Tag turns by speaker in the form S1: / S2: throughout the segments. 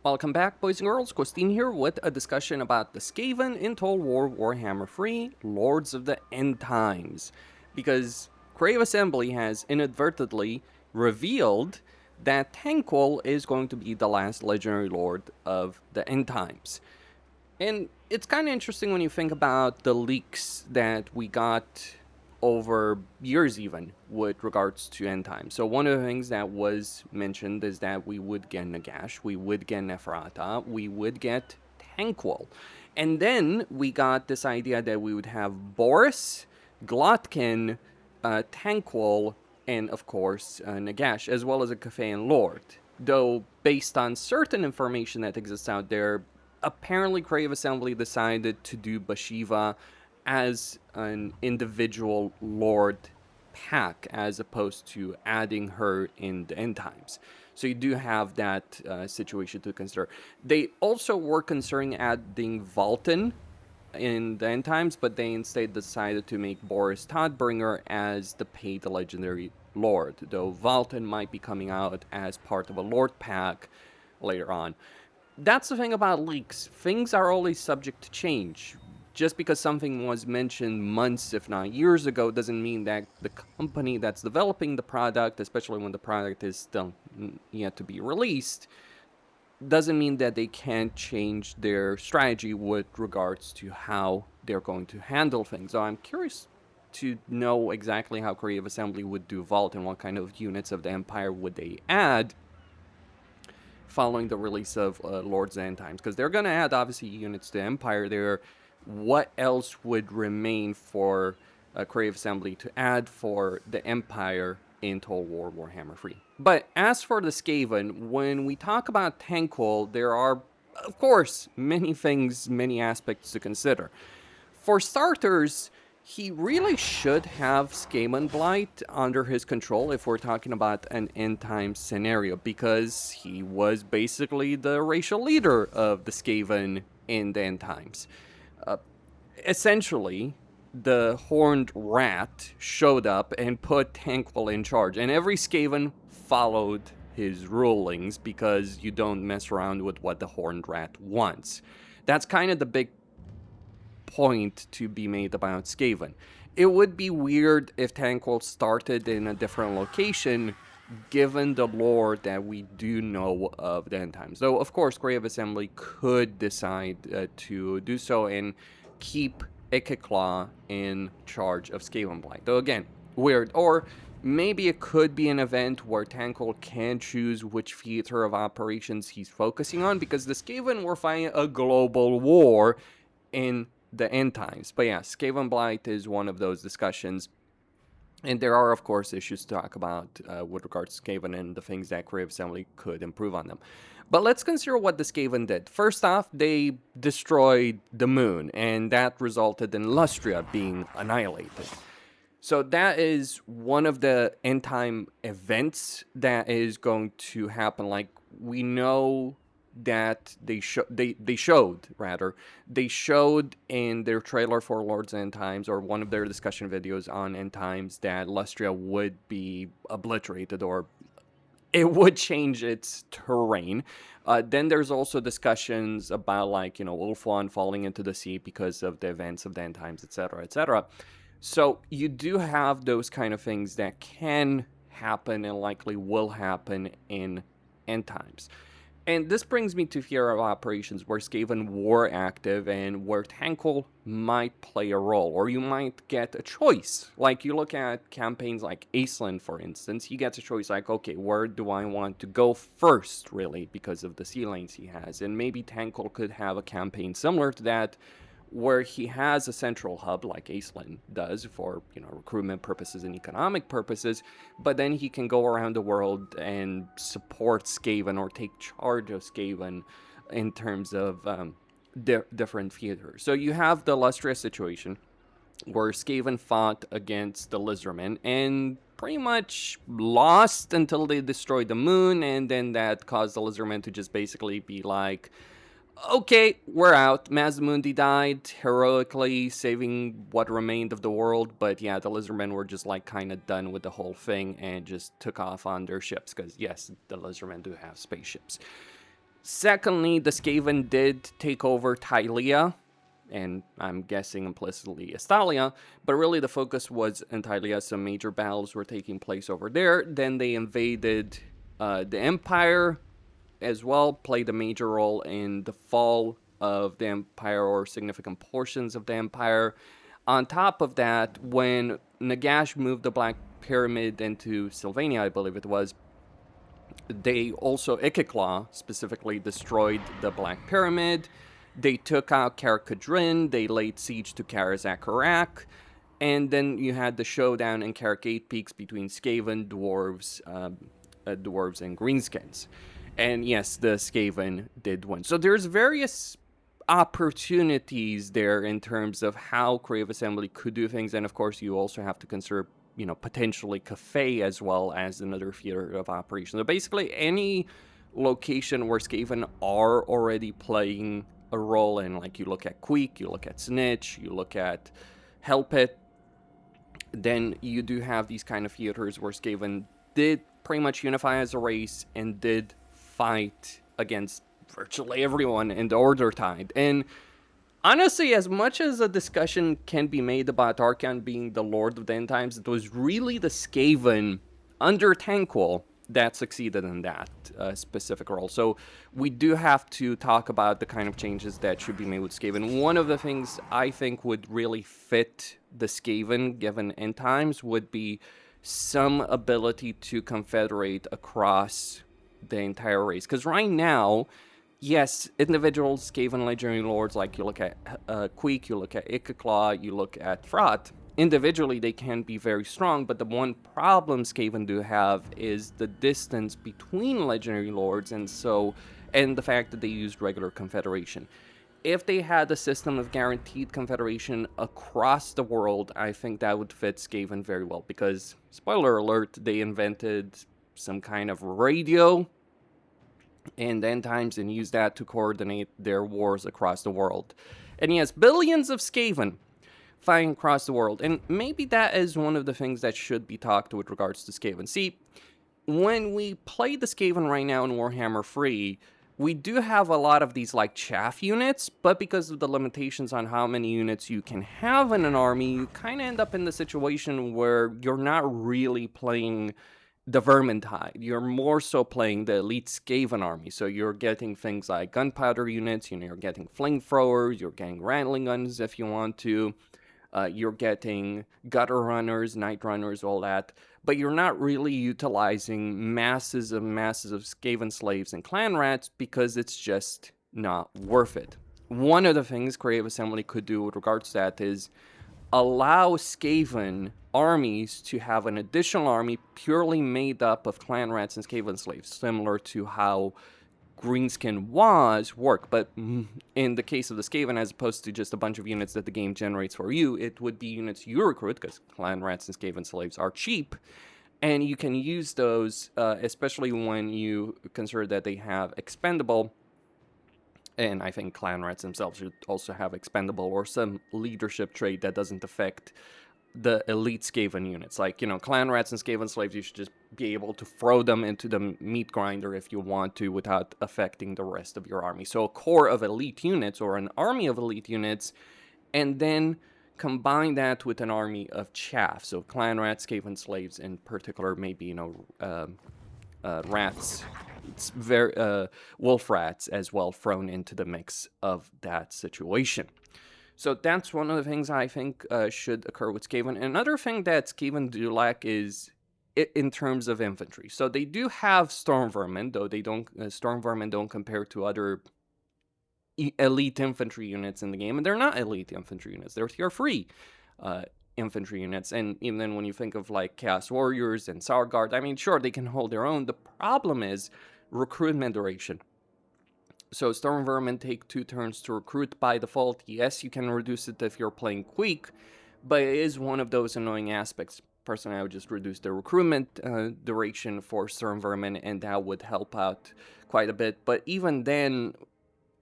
S1: Welcome back, boys and girls. Costin here with a discussion about the Skaven in Total War Warhammer 3 Lords of the End Times. Because Crave Assembly has inadvertently revealed that Thanquol is going to be the last legendary lord of the End Times. And it's kind of interesting when you think about the leaks that we got over years even with regards to end time. So one of the things that was mentioned is that we would get Nagash, we would get Neferata, we would get Thanquol. And then we got this idea that we would have Boris, Glotkin, Thanquol, and of course Nagash, as well as a Cathayan Lord. Though based on certain information that exists out there, apparently Crave Assembly decided to do Bashiva as an individual lord pack as opposed to adding her in the end times. So you do have that situation to consider. They also were considering adding Valten in the end times, but they instead decided to make Boris Todbringer as the paid legendary lord, though Valten might be coming out as part of a lord pack later on. That's the thing about leaks. Things are always subject to change. Just because something was mentioned months, if not years ago, doesn't mean that the company that's developing the product, especially when the product is still yet to be released, doesn't mean that they can't change their strategy with regards to how they're going to handle things. So I'm curious to know exactly how Creative Assembly would do Vault and what kind of units of the Empire would they add following the release of Lords of End Times, because they're going to add obviously units to Empire there. What else would remain for Creative Assembly to add for the Empire in Total War Warhammer 3? But as for the Skaven, when we talk about Thanquol, there are, of course, many things, many aspects to consider. For starters, he really should have Skaven Blight under his control if we're talking about an end time scenario, because he was basically the racial leader of the Skaven in the end times. Essentially, the Horned Rat showed up and put Thanquol in charge, and every Skaven followed his rulings because you don't mess around with what the Horned Rat wants. That's kind of the big point to be made about Skaven. It would be weird if Thanquol started in a different location, given the lore that we do know of the end times. Though, of course, Creative Assembly could decide to do so and keep Ikeclaw in charge of Skaven Blight. Though, again, weird. Or maybe it could be an event where Thanquol can choose which theater of operations he's focusing on, because the Skaven were fighting a global war in the end times. But yeah, Skaven Blight is one of those discussions. And there are, of course, issues to talk about with regards to Skaven and the things that Creative Assembly could improve on them. But let's consider what the Skaven did. First off, they destroyed the moon, and that resulted in Lustria being annihilated. So that is one of the end time events that is going to happen. Like, we know that they showed in their trailer for Lords End Times, or one of their discussion videos on End Times, that Lustria would be obliterated, or it would change its terrain. Then there's also discussions about, like, Ulfwan falling into the sea because of the events of the End Times, etc., etc. So you do have those kind of things that can happen and likely will happen in End Times. And this brings me to theater of operations where Skaven were active and where Thanquol might play a role, or you might get a choice. Like, you look at campaigns like Aceland, for instance, he gets a choice like, okay, where do I want to go first, really, because of the sea lanes he has. And maybe Thanquol could have a campaign similar to that, where he has a central hub like Aceland does for, recruitment purposes and economic purposes, but then he can go around the world and support Skaven or take charge of Skaven in terms of different theaters. So you have the Lustria situation where Skaven fought against the Lizardmen and pretty much lost until they destroyed the moon, and then that caused the Lizardmen to just basically be like, okay, we're out. Mazdamundi died heroically, saving what remained of the world. But yeah, the Lizardmen were just like kind of done with the whole thing and just took off on their ships. Because yes, the Lizardmen do have spaceships. Secondly, the Skaven did take over Tylea, and I'm guessing implicitly Estalia, but really the focus was in Tylea. Some major battles were taking place over there. Then they invaded the Empire as well, played a major role in the fall of the Empire or significant portions of the Empire. On top of that, when Nagash moved the Black Pyramid into Sylvania, I believe it was, they also, Ikiclaw specifically, destroyed the Black Pyramid. They took out Karak-Kadrin, they laid siege to Karazakarak, and then you had the showdown in Karak 8 Peaks between Skaven, dwarves, dwarves, and greenskins. And yes, the Skaven did win. So there's various opportunities there in terms of how Creative Assembly could do things, and of course you also have to consider, you know, potentially Cafe as well as another theater of operation. So basically any location where Skaven are already playing a role in, like you look at Queek, you look at Snitch, you look at Hellpit, then you do have these kind of theaters where Skaven did pretty much unify as a race and did fight against virtually everyone in the Order Tide. And honestly, as much as a discussion can be made about Archon being the Lord of the End Times, it was really the Skaven under Thanquol that succeeded in that specific role. So we do have to talk about the kind of changes that should be made with Skaven. One of the things I think would really fit the Skaven, given End Times, would be some ability to confederate across the entire race. Because right now, yes, individual Skaven legendary lords, like you look at Queek, you look at Ikiclaw, you look at Frot, individually they can be very strong, but the one problem Skaven do have is the distance between legendary lords, and the fact that they used regular confederation. If they had a system of guaranteed confederation across the world, I think that would fit Skaven very well, because, spoiler alert, they invented some kind of radio and End Times and use that to coordinate their wars across the world. And yes, billions of Skaven fighting across the world, and maybe that is one of the things that should be talked with regards to Skaven. See, when we play the Skaven right now in Warhammer 3, we do have a lot of these like chaff units, but because of the limitations on how many units you can have in an army, you kind of end up in the situation where you're not really playing the Vermintide. You're more so playing the elite Skaven army. So you're getting things like gunpowder units, you're getting flamethrowers, you're getting rattling guns if you want to, you're getting gutter runners, night runners, all that. But you're not really utilizing masses of Skaven slaves and clan rats because it's just not worth it. One of the things Creative Assembly could do with regards to that is allow Skaven armies to have an additional army purely made up of clan rats and Skaven slaves, similar to how Greenskin was work. But in the case of the Skaven, as opposed to just a bunch of units that the game generates for you, it would be units you recruit, because clan rats and Skaven slaves are cheap, and you can use those, especially when you consider that they have expendable. And I think clan rats themselves should also have expendable or some leadership trait that doesn't affect the elite Skaven units. Like, you know, clan rats and Skaven slaves, you should just be able to throw them into the meat grinder if you want to without affecting the rest of your army. So a core of elite units or an army of elite units, and then combine that with an army of chaff. So clan rats, Skaven slaves in particular, maybe, you know, rats. It's very wolf rats as well thrown into the mix of that situation. So that's one of the things I think should occur with Skaven. Another thing that Skaven do lack is in terms of infantry. So they do have storm vermin, though they don't. Storm vermin don't compare to other elite infantry units in the game, and they're not elite infantry units. They're tier 3 infantry units. And even then, when you think of like Chaos Warriors and Sour Guard, I mean, sure, they can hold their own. The problem is recruitment duration. So Storm Vermin take 2 turns to recruit by default. Yes, you can reduce it if you're playing Queek, but it is one of those annoying aspects. Personally, I would just reduce the recruitment duration for Storm Vermin, and that would help out quite a bit. But even then,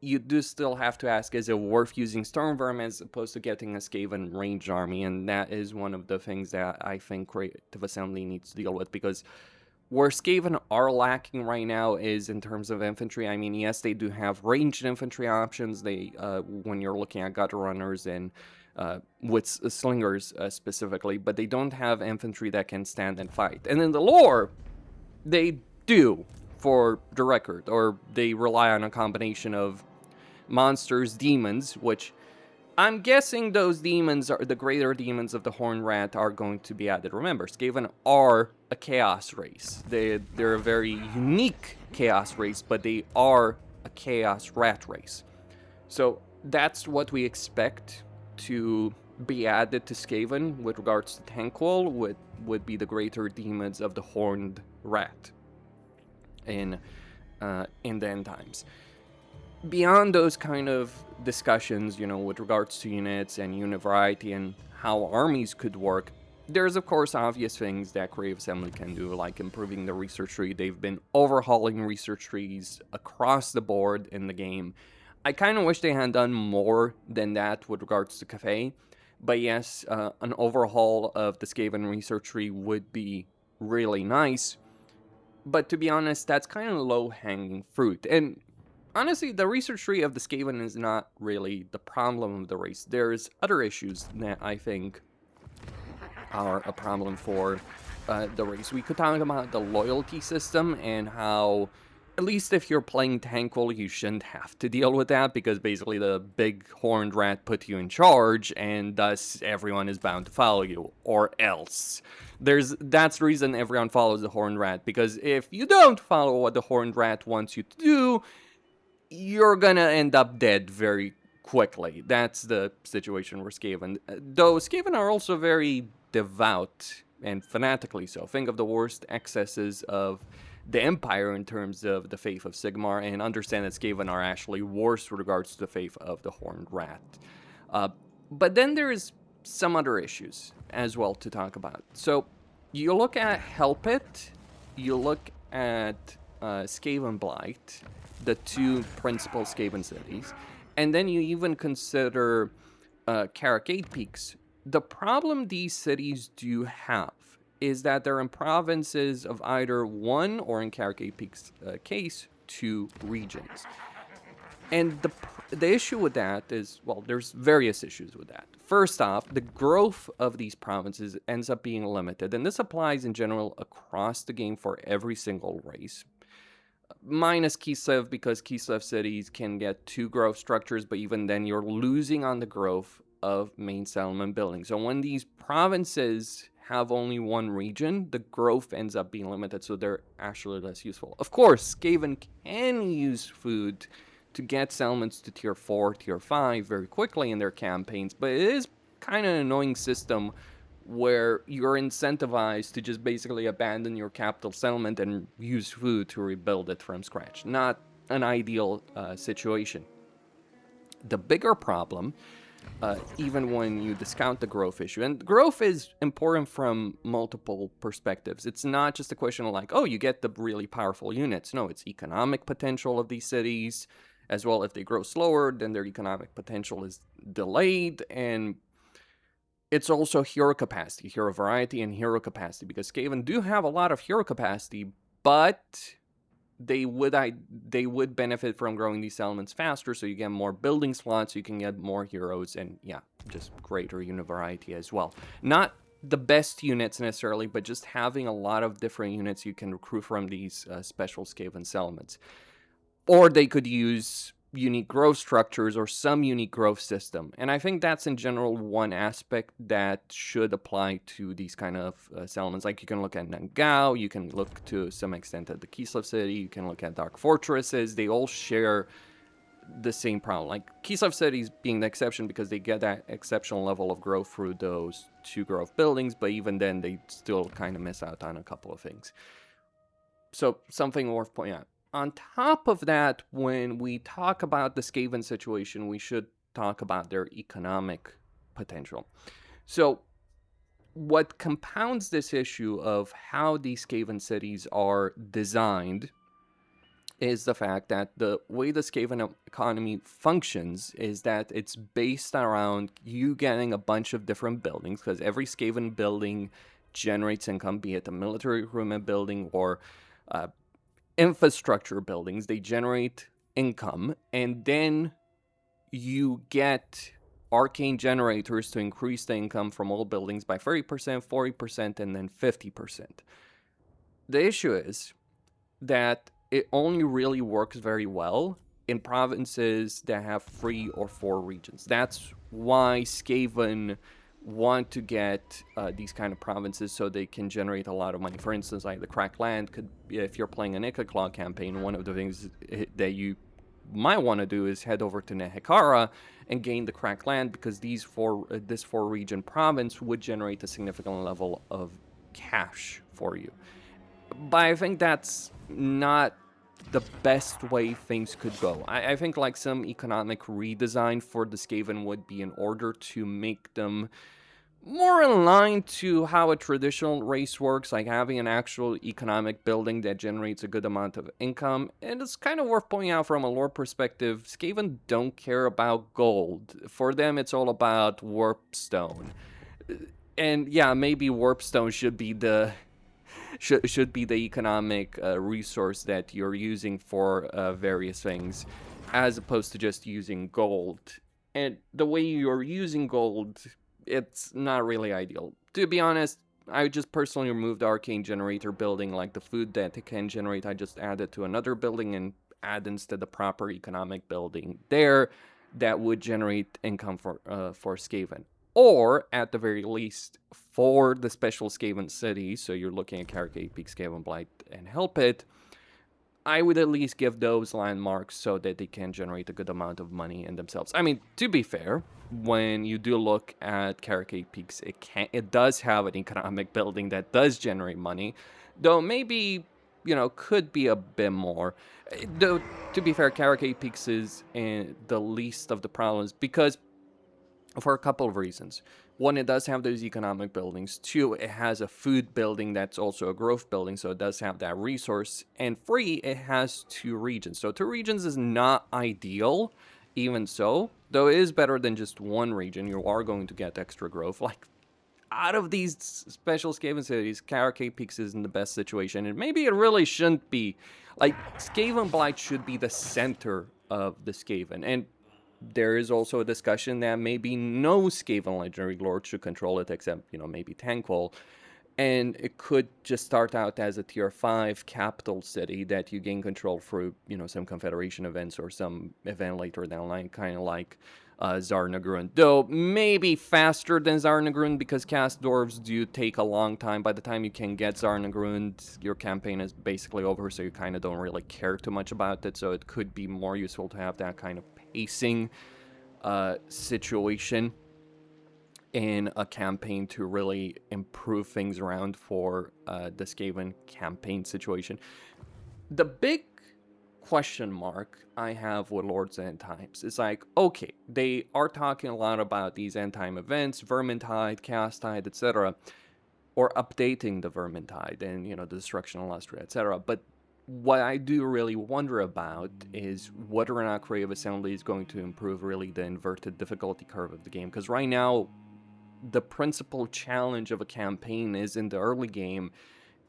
S1: you do still have to ask, is it worth using Storm Vermin as opposed to getting a Skaven ranged army? And that is one of the things that I think Creative Assembly needs to deal with, because Where Skaven are lacking right now is in terms of infantry. I mean, yes, they do have ranged infantry options. They, when you're looking at gutter runners and with slingers specifically, but they don't have infantry that can stand and fight. And in the lore, they do, for the record, or they rely on a combination of monsters, demons, which I'm guessing those demons are the greater demons of the Horned Rat are going to be added. Remember, Skaven are a chaos race. They're a very unique chaos race, but they are a chaos rat race. So that's what we expect to be added to Skaven with regards to Thanquol would be the greater demons of the Horned Rat in the end times. Beyond those kind of discussions, you know, with regards to units and unit variety and how armies could work, there's of course obvious things that Creative Assembly can do, like improving the research tree. They've been overhauling research trees across the board in the game. I kind of wish they had done more than that with regards to Cafe, but yes, an overhaul of the Skaven research tree would be really nice. But to be honest, that's kind of low-hanging fruit. And honestly, the research tree of the Skaven is not really the problem of the race. There's other issues that I think are a problem for the race. We could talk about the loyalty system and how, at least if you're playing Thanquol, you shouldn't have to deal with that, because basically the big horned rat put you in charge, and thus everyone is bound to follow you, or else. That's the reason everyone follows the horned rat, because if you don't follow what the horned rat wants you to do, you're gonna end up dead very quickly. That's the situation with Skaven. Though Skaven are also very devout, and fanatically so. Think of the worst excesses of the Empire in terms of the faith of Sigmar, and understand that Skaven are actually worse with regards to the faith of the Horned Rat. But then there's some other issues as well to talk about. So you look at Help It, you look at Skaven Blight, the two principal Skaven cities, and then you even consider Caracade Peaks. The problem these cities do have is that they're in provinces of either one, or in Caracade Peaks' case, two regions. And the issue with that is, well, there's various issues with that. First off, the growth of these provinces ends up being limited, and this applies in general across the game for every single race. Minus Kislev, because Kislev cities can get two growth structures, but even then you're losing on the growth of main settlement buildings. So when these provinces have only one region, the growth ends up being limited, so they're actually less useful. Of course, Skaven can use food to get settlements to tier 4, tier 5 very quickly in their campaigns, but it is kind of an annoying system where you're incentivized to just basically abandon your capital settlement and use food to rebuild it from scratch. Not an ideal situation. The bigger problem, even when you discount the growth issue, and growth is important from multiple perspectives. It's not just a question of like, oh, you get the really powerful units. No, it's economic potential of these cities, as well. If they grow slower, then their economic potential is delayed, and it's also hero capacity, hero variety, and hero capacity, because Skaven do have a lot of hero capacity, but they would benefit from growing these settlements faster, so you get more building slots, you can get more heroes, and yeah, just greater unit variety as well. Not the best units necessarily, but just having a lot of different units you can recruit from these special Skaven settlements. Or they could use unique growth structures or some unique growth system. And I think that's in general one aspect that should apply to these kind of settlements. Like you can look at Nangao, you can look to some extent at the Kislev city, you can look at Dark Fortresses. They all share the same problem. Like Kislev cities being the exception because they get that exceptional level of growth through those two growth buildings, but even then they still kind of miss out on a couple of things. So something worth pointing out. On top of that, when we talk about the Skaven situation, we should talk about their economic potential. So what compounds this issue of how these Skaven cities are designed is the fact that the way the Skaven economy functions is that it's based around you getting a bunch of different buildings, because every Skaven building generates income, be it a military recruitment building or infrastructure buildings. They generate income, and then you get arcane generators to increase the income from all buildings by 30%, 40%, and then 50%. The issue is that it only really works very well in provinces that have 3 or 4 regions. That's why Skaven want to get these kind of provinces so they can generate a lot of money. For instance, like the Cracked Land could, if you're playing an Ikka campaign, one of the things that you might want to do is head over to Nehekara and gain the Cracked Land, because this 4 region province would generate a significant level of cash for you. But I think that's not the best way things could go. I think like some economic redesign for the Skaven would be in order to make them more in line to how a traditional race works, like having an actual economic building that generates a good amount of income. And it's kind of worth pointing out from a lore perspective, Skaven don't care about gold. For them, it's all about warpstone. And yeah, maybe warpstone should be the economic resource that you're using for various things, as opposed to just using gold. And the way you're using gold, it's not really ideal. To be honest, I just personally removed the arcane generator building, like the food that it can generate. I just added to another building and add instead the proper economic building there that would generate income for Skaven. Or, at the very least, for the special Skaven cities, so you're looking at Caracate Peak, Skaven Blight, and Help It, I would at least give those landmarks so that they can generate a good amount of money in themselves. I mean, to be fair, when you do look at Caracate Peaks, it does have an economic building that does generate money, though maybe, could be a bit more. Though, to be fair, Caracate Peaks is the least of the problems, because for a couple of reasons. One, it does have those economic buildings. 2, it has a food building that's also a growth building, so it does have that resource. And 3, it has 2 regions. So 2 regions is not ideal, even so, though it is better than just 1 region. You are going to get extra growth. Like, out of these special Skaven cities, Caracate Peaks is in the best situation, and maybe it really shouldn't be. Like, Skaven Blight should be the center of the Skaven, and there is also a discussion that maybe no Skaven legendary lord should control it, except, maybe Thanquol. And it could just start out as a tier 5 capital city that you gain control through, some confederation events or some event later down the line, kind of like Zarnagrund. Though maybe faster than Zarnagrund, because cast dwarves do take a long time. By the time you can get Zarnagrund, your campaign is basically over, so you kind of don't really care too much about it. So it could be more useful to have that kind of pacing situation in a campaign to really improve things around for the Skaven campaign situation. The big question mark I have with Lords of End Times is like, okay, they are talking a lot about these end time events, Vermintide, Castide, etc., or updating the Vermintide and, the Destruction of Lustria, etc., but what I do really wonder about is whether or not Creative Assembly is going to improve really the inverted difficulty curve of the game. Because right now, the principal challenge of a campaign is in the early game,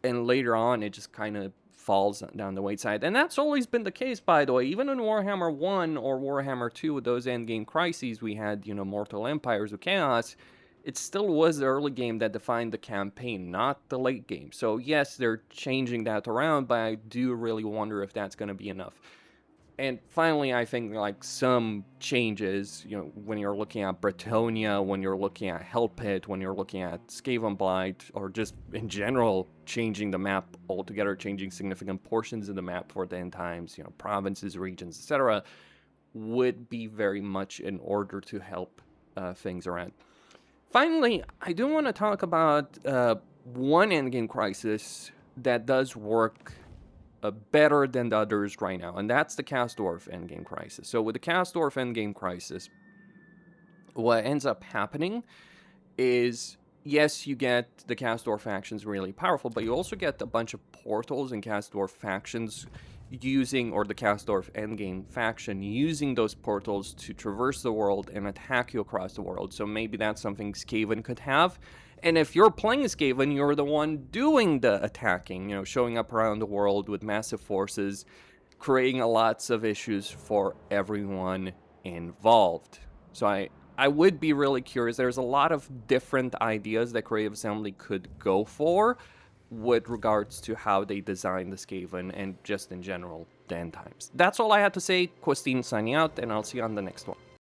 S1: and later on it just kind of falls down the wayside. And that's always been the case, by the way. Even in Warhammer 1 or Warhammer 2 with those endgame crises, we had, Immortal Empires of Chaos. It still was the early game that defined the campaign, not the late game. So yes, they're changing that around, but I do really wonder if that's going to be enough. And finally, I think like some changes, when you're looking at Bretonnia, when you're looking at Hellpit, when you're looking at Skaven Blight, or just in general changing the map altogether, changing significant portions of the map for the end times, provinces, regions, etc., would be very much in order to help things around. Finally, I do want to talk about one endgame crisis that does work better than the others right now, and that's the Cast Dwarf endgame crisis. So with the Cast Dwarf endgame crisis, what ends up happening is, yes, you get the Cast Dwarf factions really powerful, but you also get a bunch of portals and Cast Dwarf factions using, or the Cast Dwarf endgame faction using those portals to traverse the world and attack you across the world. So maybe that's something Skaven could have. And if you're playing Skaven, you're the one doing the attacking, you know, showing up around the world with massive forces, creating lots of issues for everyone involved. So I would be really curious. There's a lot of different ideas that Creative Assembly could go for with regards to how they design the Skaven and just in general the end times. That's all I had to say. Costin signing out, and I'll see you on the next one.